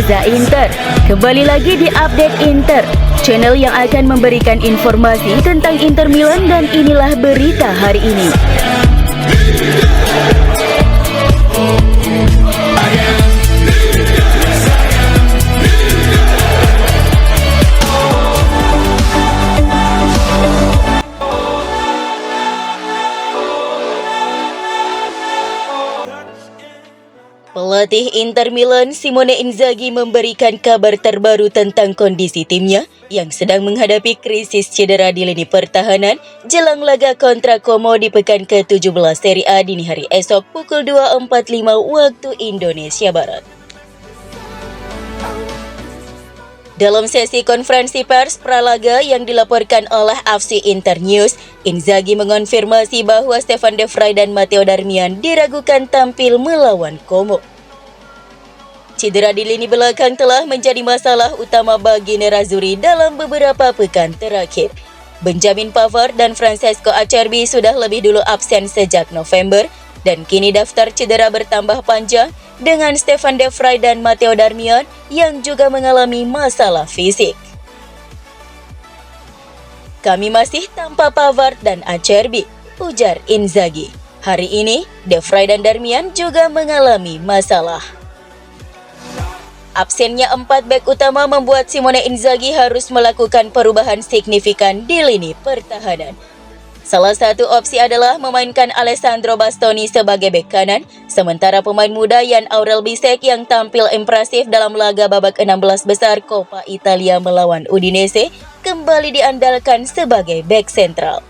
Reza Inter. Kembali lagi di Update Inter, channel yang akan memberikan informasi tentang Inter Milan, dan inilah berita hari ini. Pelatih Inter Milan Simone Inzaghi memberikan kabar terbaru tentang kondisi timnya yang sedang menghadapi krisis cedera di lini pertahanan jelang laga kontra Como di pekan ke-17 Serie A dini hari esok pukul 2.45 waktu Indonesia Barat. Dalam sesi konferensi pers pralaga yang dilaporkan oleh FC Inter News, Inzaghi mengonfirmasi bahwa Stefan De Vrij dan Matteo Darmian diragukan tampil melawan Como. Cedera di lini belakang telah menjadi masalah utama bagi Nerazzurri dalam beberapa pekan terakhir. Benjamin Pavard dan Francesco Acerbi sudah lebih dulu absen sejak November, dan kini daftar cedera bertambah panjang dengan Stefan De Vrij dan Matteo Darmian yang juga mengalami masalah fisik. Kami masih tanpa Pavard dan Acerbi, ujar Inzaghi. Hari ini, De Vrij dan Darmian juga mengalami masalah. Absennya 4 bek utama membuat Simone Inzaghi harus melakukan perubahan signifikan di lini pertahanan. Salah satu opsi adalah memainkan Alessandro Bastoni sebagai bek kanan, sementara pemain muda Jan Aurel Bisek yang tampil impresif dalam laga babak 16 besar Coppa Italia melawan Udinese kembali diandalkan sebagai bek sentral.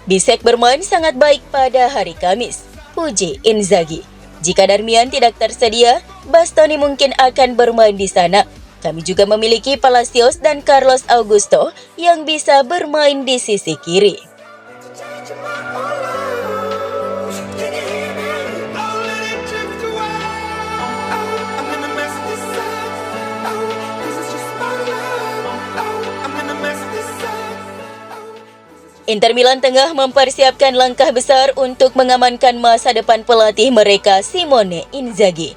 Bisek bermain sangat baik pada hari Kamis, puji Inzaghi. Jika Darmian tidak tersedia, Bastoni mungkin akan bermain di sana. Kami juga memiliki Palacios dan Carlos Augusto yang bisa bermain di sisi kiri. Inter Milan tengah mempersiapkan langkah besar untuk mengamankan masa depan pelatih mereka Simone Inzaghi.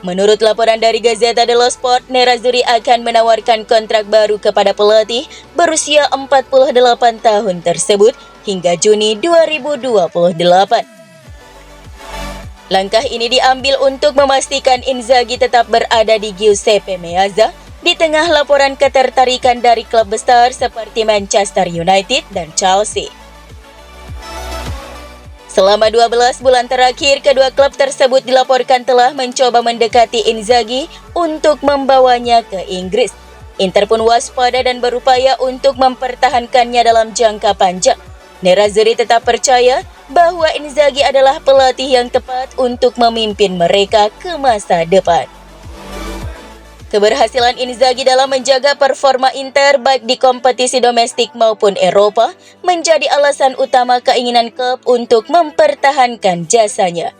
Menurut laporan dari Gazzetta dello Sport, Nerazzurri akan menawarkan kontrak baru kepada pelatih berusia 48 tahun tersebut hingga Juni 2028. Langkah ini diambil untuk memastikan Inzaghi tetap berada di Giuseppe Meazza di tengah laporan ketertarikan dari klub besar seperti Manchester United dan Chelsea. Selama 12 bulan terakhir, kedua klub tersebut dilaporkan telah mencoba mendekati Inzaghi untuk membawanya ke Inggris. Inter pun waspada dan berupaya untuk mempertahankannya dalam jangka panjang. Nerazzurri tetap percaya bahwa Inzaghi adalah pelatih yang tepat untuk memimpin mereka ke masa depan. Keberhasilan Inzaghi dalam menjaga performa Inter baik di kompetisi domestik maupun Eropa menjadi alasan utama keinginan klub untuk mempertahankan jasanya.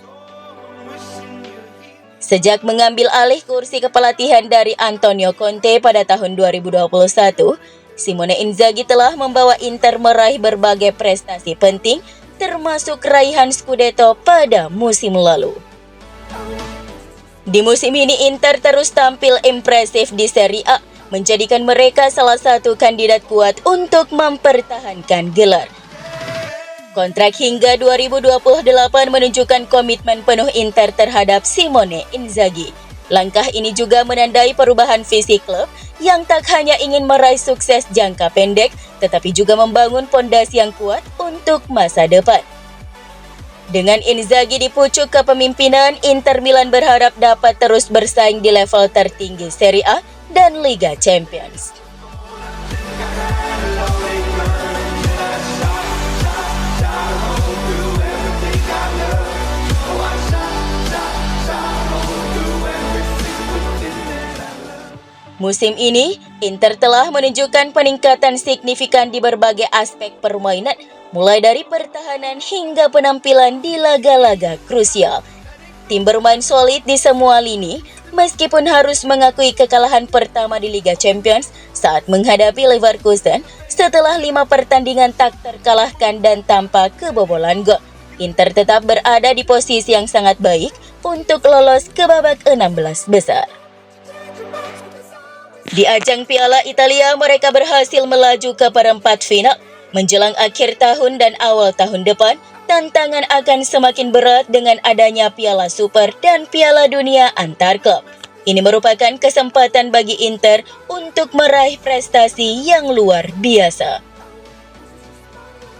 Sejak mengambil alih kursi kepelatihan dari Antonio Conte pada tahun 2021, Simone Inzaghi telah membawa Inter meraih berbagai prestasi penting, termasuk raihan Scudetto pada musim lalu. Di musim ini Inter terus tampil impresif di Serie A, menjadikan mereka salah satu kandidat kuat untuk mempertahankan gelar. Kontrak hingga 2028 menunjukkan komitmen penuh Inter terhadap Simone Inzaghi. Langkah ini juga menandai perubahan visi klub yang tak hanya ingin meraih sukses jangka pendek, tetapi juga membangun pondasi yang kuat untuk masa depan. Dengan Inzaghi di pucuk kepemimpinan, Inter Milan berharap dapat terus bersaing di level tertinggi Serie A dan Liga Champions. Musim ini, Inter telah menunjukkan peningkatan signifikan di berbagai aspek permainan, mulai dari pertahanan hingga penampilan di laga-laga krusial. Tim bermain solid di semua lini, meskipun harus mengakui kekalahan pertama di Liga Champions saat menghadapi Leverkusen setelah 5 pertandingan tak terkalahkan dan tanpa kebobolan gol. Inter tetap berada di posisi yang sangat baik untuk lolos ke babak 16 besar. Di ajang Piala Italia, mereka berhasil melaju ke perempat final. Menjelang akhir tahun dan awal tahun depan, tantangan akan semakin berat dengan adanya Piala Super dan Piala Dunia antar klub. Ini merupakan kesempatan bagi Inter untuk meraih prestasi yang luar biasa.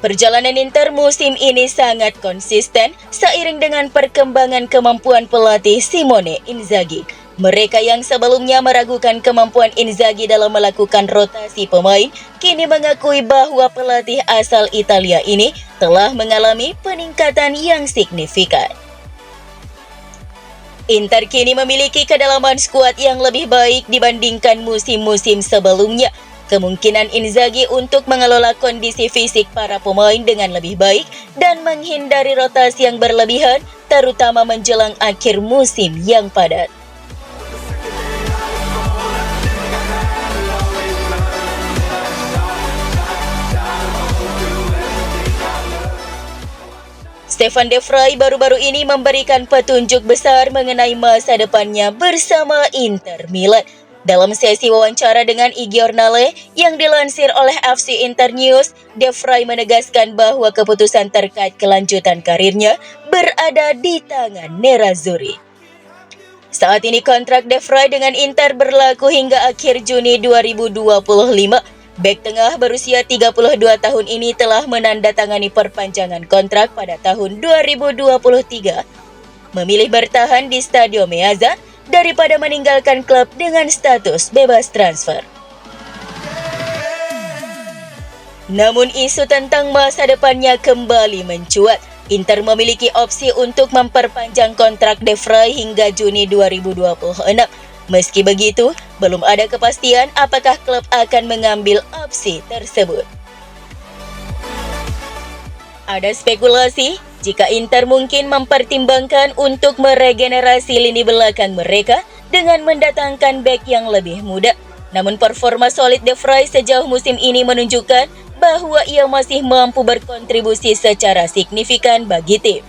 Perjalanan Inter musim ini sangat konsisten seiring dengan perkembangan kemampuan pelatih Simone Inzaghi. Mereka yang sebelumnya meragukan kemampuan Inzaghi dalam melakukan rotasi pemain, kini mengakui bahwa pelatih asal Italia ini telah mengalami peningkatan yang signifikan. Inter kini memiliki kedalaman skuad yang lebih baik dibandingkan musim-musim sebelumnya. Kemungkinan Inzaghi untuk mengelola kondisi fisik para pemain dengan lebih baik dan menghindari rotasi yang berlebihan, terutama menjelang akhir musim yang padat. Stefan De Vrij baru-baru ini memberikan petunjuk besar mengenai masa depannya bersama Inter Milan. Dalam sesi wawancara dengan I Giornale yang dilansir oleh FC Internews, De Vrij menegaskan bahwa keputusan terkait kelanjutan karirnya berada di tangan Nerazzurri. Saat ini kontrak De Vrij dengan Inter berlaku hingga akhir Juni 2025. Bek tengah berusia 32 tahun ini telah menandatangani perpanjangan kontrak pada tahun 2023. Memilih bertahan di Stadio Meazza daripada meninggalkan klub dengan status bebas transfer. Namun isu tentang masa depannya kembali mencuat. Inter memiliki opsi untuk memperpanjang kontrak De Vrij hingga Juni 2026. Meski begitu, belum ada kepastian apakah klub akan mengambil opsi tersebut. Ada spekulasi jika Inter mungkin mempertimbangkan untuk meregenerasi lini belakang mereka dengan mendatangkan bek yang lebih muda. Namun performa solid De Vrij sejauh musim ini menunjukkan bahwa ia masih mampu berkontribusi secara signifikan bagi tim.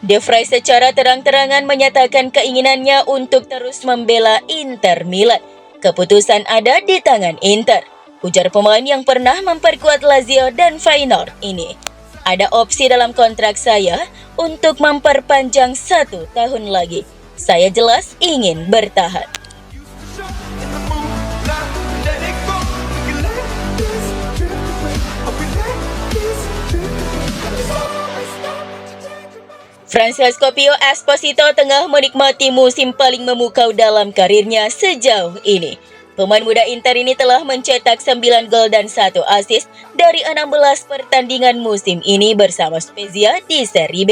De Vrij secara terang-terangan menyatakan keinginannya untuk terus membela Inter Milan. Keputusan ada di tangan Inter, ujar pemain yang pernah memperkuat Lazio dan Feyenoord ini. Ada opsi dalam kontrak saya untuk memperpanjang 1 tahun lagi. Saya jelas ingin bertahan. Francesco Pio Esposito tengah menikmati musim paling memukau dalam karirnya sejauh ini. Pemain muda Inter ini telah mencetak 9 gol dan 1 assist dari 16 pertandingan musim ini bersama Spezia di Serie B.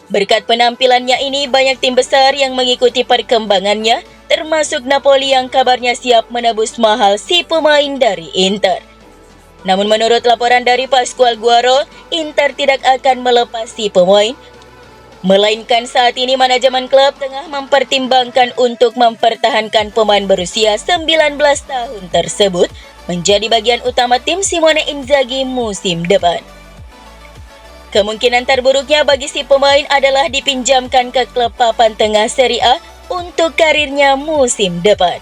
Berkat penampilannya ini, banyak tim besar yang mengikuti perkembangannya, termasuk Napoli yang kabarnya siap menebus mahal si pemain dari Inter. Namun menurut laporan dari Pasqual Guaro, Inter tidak akan melepas si pemain, melainkan saat ini manajemen klub tengah mempertimbangkan untuk mempertahankan pemain berusia 19 tahun tersebut menjadi bagian utama tim Simone Inzaghi musim depan. Kemungkinan terburuknya bagi si pemain adalah dipinjamkan ke klub papan tengah Serie A untuk karirnya musim depan.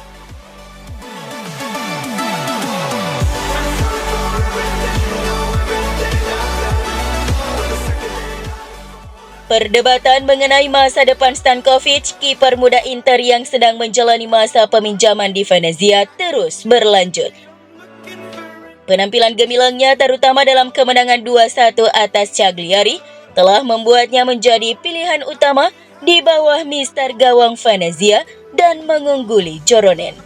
Perdebatan mengenai masa depan Stankovic, kiper muda Inter yang sedang menjalani masa peminjaman di Venezia, terus berlanjut. Penampilan gemilangnya terutama dalam kemenangan 2-1 atas Cagliari telah membuatnya menjadi pilihan utama di bawah mister gawang Venezia dan mengungguli Joronen.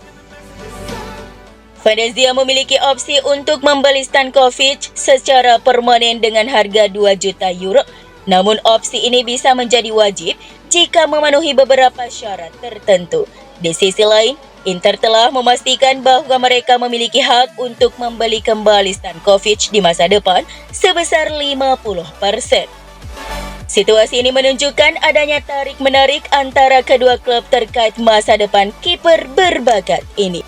Venezia memiliki opsi untuk membeli Stankovic secara permanen dengan harga 2 juta euro. Namun opsi ini bisa menjadi wajib jika memenuhi beberapa syarat tertentu. Di sisi lain, Inter telah memastikan bahwa mereka memiliki hak untuk membeli kembali Stankovic di masa depan sebesar 50%. Situasi ini menunjukkan adanya tarik-menarik antara kedua klub terkait masa depan kiper berbakat ini.